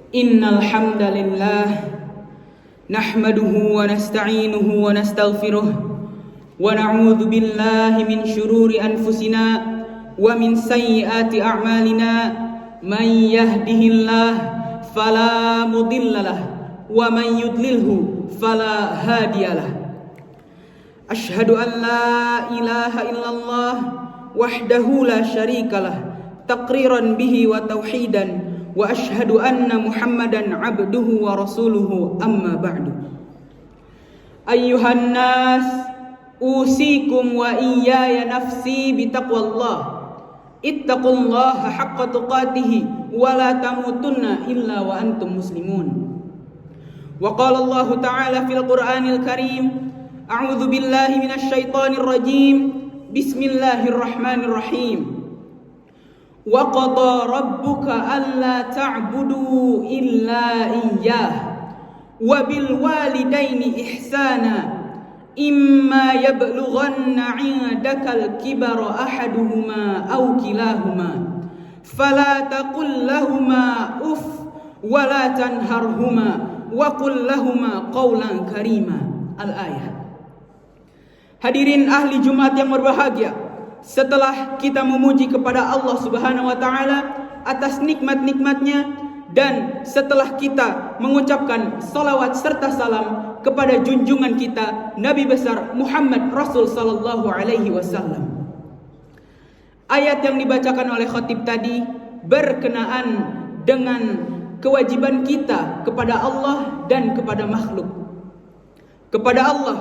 Innal hamdalillah nahmaduhu wa nasta'inuhu wa nastaghfiruh wa na'udzu billahi min shururi anfusina wa min sayyiati a'malina man yahdihillah fala mudhillalah wa man yudlilhu fala hadiyalah. Ashhadu an la ilaha illallah wahdahu la syarikalah taqriran bihi wa tauhidan wa ashhadu anna Muhammadan abduhu wa rasuluhu amma ba'du. Ayyuhan nas usikum wa iyaya nafsi bitaqwallah. Ittaqullaha haqqa tuqatih wa la tamutunna illa wa antum muslimun. Wa qala Allah ta'ala fil Qur'anil Karim, a'udzu billahi minasy syaithanir rajim. Bismillahirrahmanirrahim. Wa qada rabbuka alla ta'budu illa iyyah wa bil walidaini ihsana imma yablughanna 'indakal kibara ahaduhuma aw kilahuma fala taqul lahumā uff wa la tanharhumā wa qul lahumā qawlan karīmā. Al-ayah. Hadirin ahli Jumat yang berbahagia, setelah kita memuji kepada Allah Subhanahu wa taala atas nikmat-nikmatnya, dan setelah kita mengucapkan salawat serta salam kepada junjungan kita Nabi besar Muhammad Rasul sallallahu alaihi wasallam, ayat yang dibacakan oleh khatib tadi berkenaan dengan kewajiban kita kepada Allah dan kepada makhluk. Kepada Allah,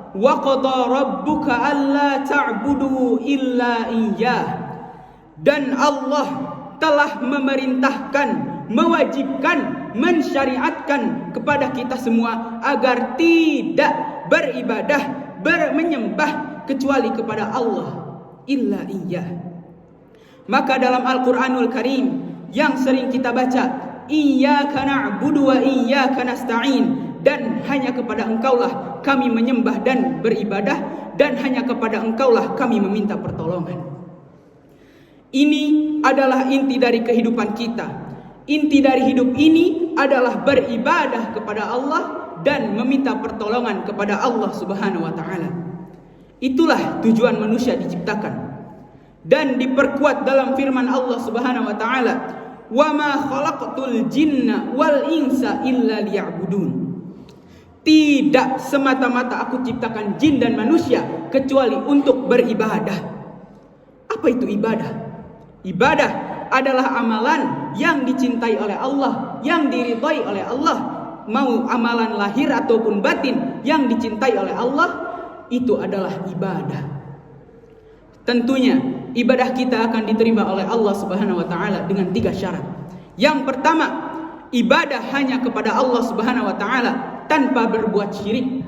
wa qada rabbuka alla ta'budu illa iyyah, dan Allah telah memerintahkan, mewajibkan, mensyariatkan kepada kita semua agar tidak beribadah, menyembah kecuali kepada Allah, illa iyyah. Maka dalam Al-Qur'anul Karim yang sering kita baca, iyyaka na'budu wa iyyaka nasta'in, dan hanya kepada Engkaulah kami menyembah dan beribadah, dan hanya kepada Engkaulah kami meminta pertolongan. Ini adalah inti dari kehidupan kita. Inti dari hidup ini adalah beribadah kepada Allah dan meminta pertolongan kepada Allah Subhanahu wa taala. Itulah tujuan manusia diciptakan, dan diperkuat dalam firman Allah Subhanahu wa taala, "Wa ma khalaqtul jinna wal insa illa liya'budun." Tidak semata-mata aku ciptakan jin dan manusia kecuali untuk beribadah. Apa itu ibadah? Ibadah adalah amalan yang dicintai oleh Allah, yang diridhai oleh Allah. Mau amalan lahir ataupun batin yang dicintai oleh Allah, itu adalah ibadah. Tentunya ibadah kita akan diterima oleh Allah Subhanahu wa taala dengan 3 syarat. Yang pertama, ibadah hanya kepada Allah Subhanahu wa taala tanpa berbuat syirik.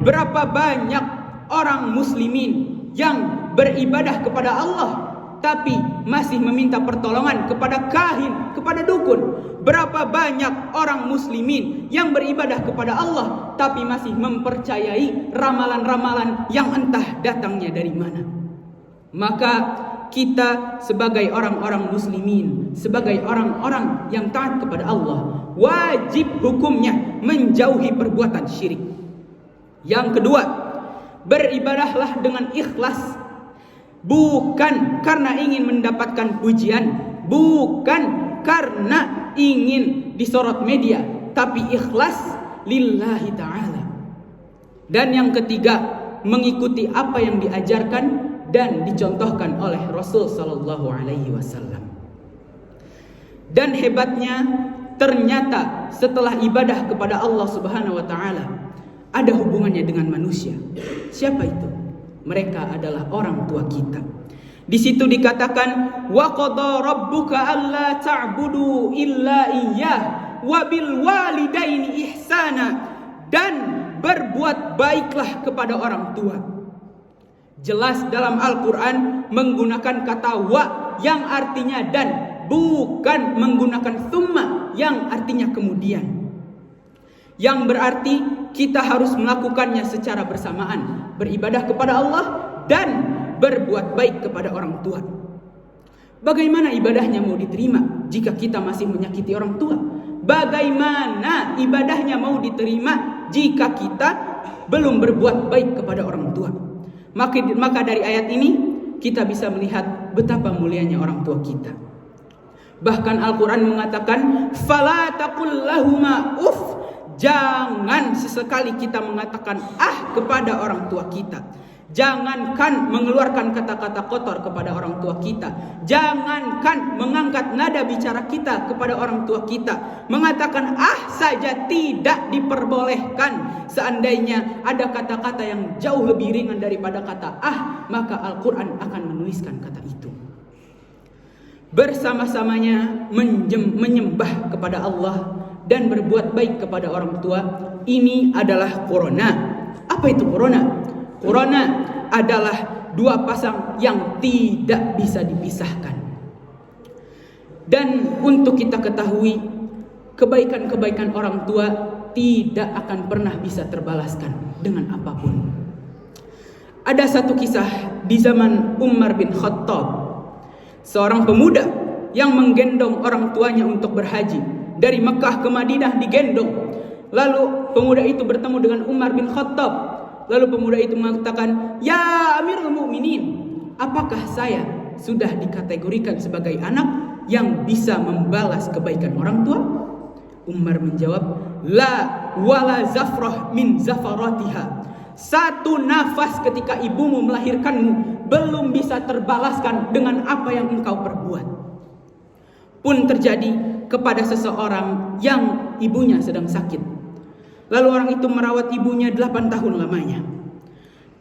Berapa banyak orang muslimin yang beribadah kepada Allah tapi masih meminta pertolongan kepada kahin, kepada dukun. Berapa banyak orang muslimin yang beribadah kepada Allah tapi masih mempercayai ramalan-ramalan yang entah datangnya dari mana. Maka kita sebagai orang-orang muslimin, sebagai orang-orang yang taat kepada Allah, wajib hukumnya menjauhi perbuatan syirik. Yang kedua, beribadahlah dengan ikhlas, bukan karena ingin mendapatkan pujian, bukan karena ingin disorot media, tapi ikhlas lillahi ta'ala. Dan yang ketiga, mengikuti apa yang diajarkan dan dicontohkan oleh Rasul sallallahu alaihi wasallam. Dan hebatnya, ternyata setelah ibadah kepada Allah Subhanahu wa taala ada hubungannya dengan manusia. Siapa itu? Mereka adalah orang tua kita. Di situ dikatakan, wa qada rabbuka alla ta'budu illa iyyah wa bil walidaini ihsana, dan berbuat baiklah kepada orang tua. Jelas dalam Al-Quran menggunakan kata wa yang artinya dan, bukan menggunakan thumma yang artinya kemudian. Yang berarti kita harus melakukannya secara bersamaan, beribadah kepada Allah dan berbuat baik kepada orang tua. Bagaimana ibadahnya mau diterima jika kita masih menyakiti orang tua? Bagaimana ibadahnya mau diterima jika kita belum berbuat baik kepada orang tua? Maka dari ayat ini kita bisa melihat betapa mulianya orang tua kita. Bahkan Al-Quran mengatakan, "Fala taqul lahuma uff." Jangan sesekali kita mengatakan kepada orang tua kita. Jangankan mengeluarkan kata-kata kotor kepada orang tua kita. Jangankan mengangkat nada bicara kita kepada orang tua kita. Mengatakan saja tidak diperbolehkan. Seandainya ada kata-kata yang jauh lebih ringan daripada kata maka Al-Quran akan menuliskan kata itu. Bersama-samanya menyembah kepada Allah dan berbuat baik kepada orang tua. Ini adalah corona. Apa itu corona? Corona adalah dua pasang yang tidak bisa dipisahkan. Dan untuk kita ketahui, kebaikan-kebaikan orang tua tidak akan pernah bisa terbalaskan dengan apapun. Ada satu kisah di zaman Umar bin Khattab, seorang pemuda yang menggendong orang tuanya untuk berhaji. Dari Mekah ke Madinah digendong. Lalu pemuda itu bertemu dengan Umar bin Khattab. Lalu pemuda itu mengatakan, "Ya Amirul Mukminin, apakah saya sudah dikategorikan sebagai anak yang bisa membalas kebaikan orang tua?" Umar menjawab, "La wala zafrah min zafaratiha." Satu nafas ketika ibumu melahirkanmu belum bisa terbalaskan dengan apa yang engkau perbuat. Pun terjadi kepada seseorang yang ibunya sedang sakit. Lalu orang itu merawat ibunya 8 tahun lamanya.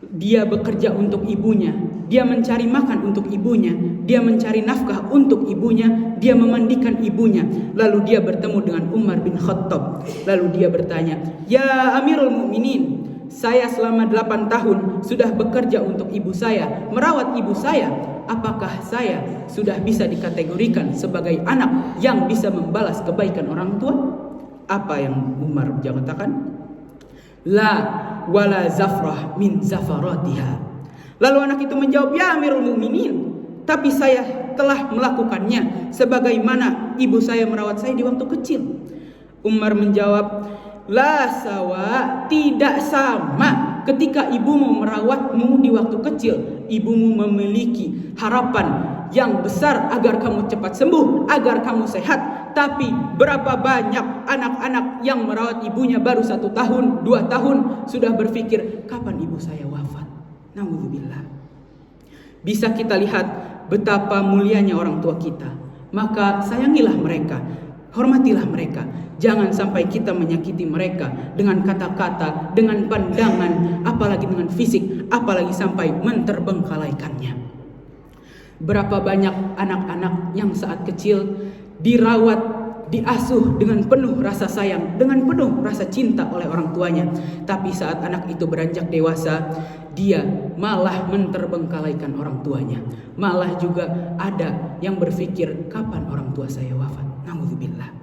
Dia bekerja untuk ibunya, dia mencari makan untuk ibunya, dia mencari nafkah untuk ibunya, dia memandikan ibunya. Lalu dia bertemu dengan Umar bin Khattab. Lalu dia bertanya, "Ya Amirul Mukminin, saya selama 8 tahun sudah bekerja untuk ibu saya, merawat ibu saya. Apakah saya sudah bisa dikategorikan sebagai anak yang bisa membalas kebaikan orang tua?" Apa yang Umar katakan? La wala zafrah min zafaratiha. Lalu anak itu menjawab, "Ya Amirul Mukminin, tapi saya telah melakukannya sebagaimana ibu saya merawat saya di waktu kecil." Umar menjawab, "La sawa, tidak sama. Ketika ibumu merawatmu di waktu kecil, ibumu memiliki harapan yang besar agar kamu cepat sembuh, agar kamu sehat. Tapi berapa banyak anak-anak yang merawat ibunya baru 1 tahun, 2 tahun sudah berpikir, kapan ibu saya wafat?" Naudzubillah. Bisa kita lihat betapa mulianya orang tua kita. Maka sayangilah mereka, hormatilah mereka. Jangan sampai kita menyakiti mereka dengan kata-kata, dengan pandangan, apalagi dengan fisik, apalagi sampai menterbengkalaikannya. Berapa banyak anak-anak yang saat kecil dirawat, diasuh dengan penuh rasa sayang, dengan penuh rasa cinta oleh orang tuanya. Tapi saat anak itu beranjak dewasa, dia malah menterbengkalaikan orang tuanya. Malah juga ada yang berpikir, kapan orang tua saya wafat? Naudzubillah.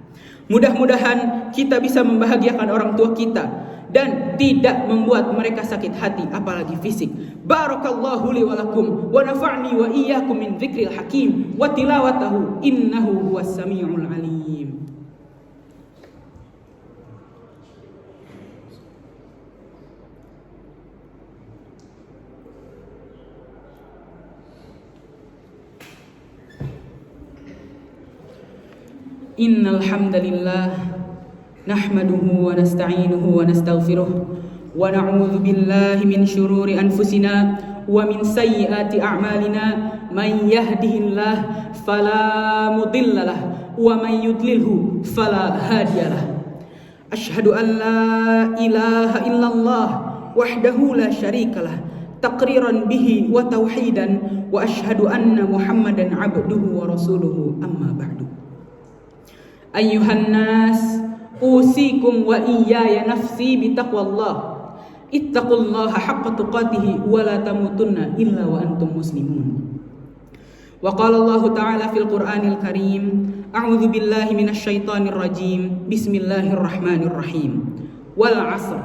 Mudah-mudahan kita bisa membahagiakan orang tua kita dan tidak membuat mereka sakit hati, apalagi fisik. Barakallahu li wa lakum wa nafa'ni wa iyyakum min dzikril hakim wa tilawatahu innahu huwas samiul alim. Innal hamdalillah nahmaduhu wa nasta'inuhu wa nastaghfiruh wa na'udzu billahi min shururi anfusina wa min sayyiati a'malina. Man yahdihillah fala mudhillalah wa man yudlilhu fala hadiyalah. Asyhadu an la ilaha illallah wahdahu la syarikalah taqriran bihi wa tauhidan wa asyhadu anna Muhammadan abduhu wa rasuluhu amma ba'du. Ayyuhan nas, usikum wa iyaya nafsi bitaqwallah. Ittaqullaha haqqa tuqatih wa la tamutunna illa wa antum muslimun. Wa qala Allah ta'ala fil Qur'anil Karim, a'udzu billahi minasy syaithanir rajim. Bismillahirrahmanirrahim. Wal 'asr,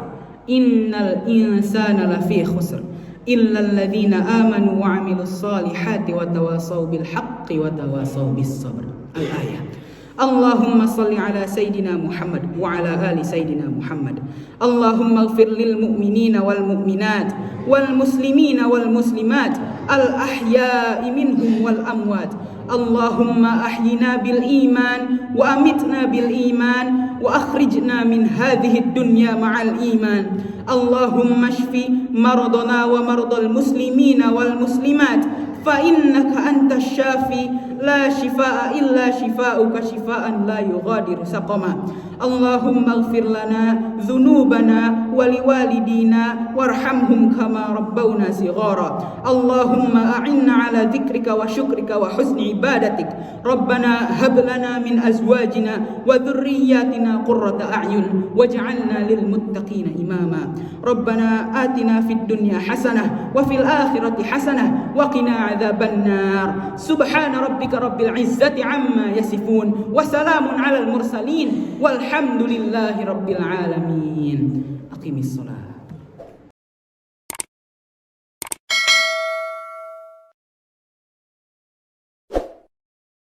innal insana lafi khusr illa alladziina aamanu wa 'amilus shalihati wa tawassaw bil haqqi wa tawassaw bis sabr. Al-ayat. اللهم صل على سيدنا محمد وعلى آل سيدنا محمد. اللهم اغفر للمؤمنين والمؤمنات والمسلمين والمسلمات الأحياء منهم والأموات. اللهم أحينا بالإيمان وأمتنا بالإيمان وأخرجنا من هذه الدنيا مع الإيمان. اللهم اشف مرضنا ومرضى المسلمين والمسلمات فإنك أنت الشافي لا شفاء إلا شفاؤك شفاء لا يغادر سقما. اللهم اغفر لنا ذنوبنا ولوالدينا وارحمهم كما ربونا صغارا. اللهم أعنا على ذكرك وشكرك وحسن عبادتك. ربنا هب لنا من أزواجنا وذرياتنا قرة أعين واجعلنا للمتقين إماما. ربنا آتنا في الدنيا حسنة وفي الآخرة حسنة وقنا عذاب النار. سبحان ربك رب العزة عما يصفون وسلام على المرسلين والحمد لله رب العالمين. أقم الصلاة.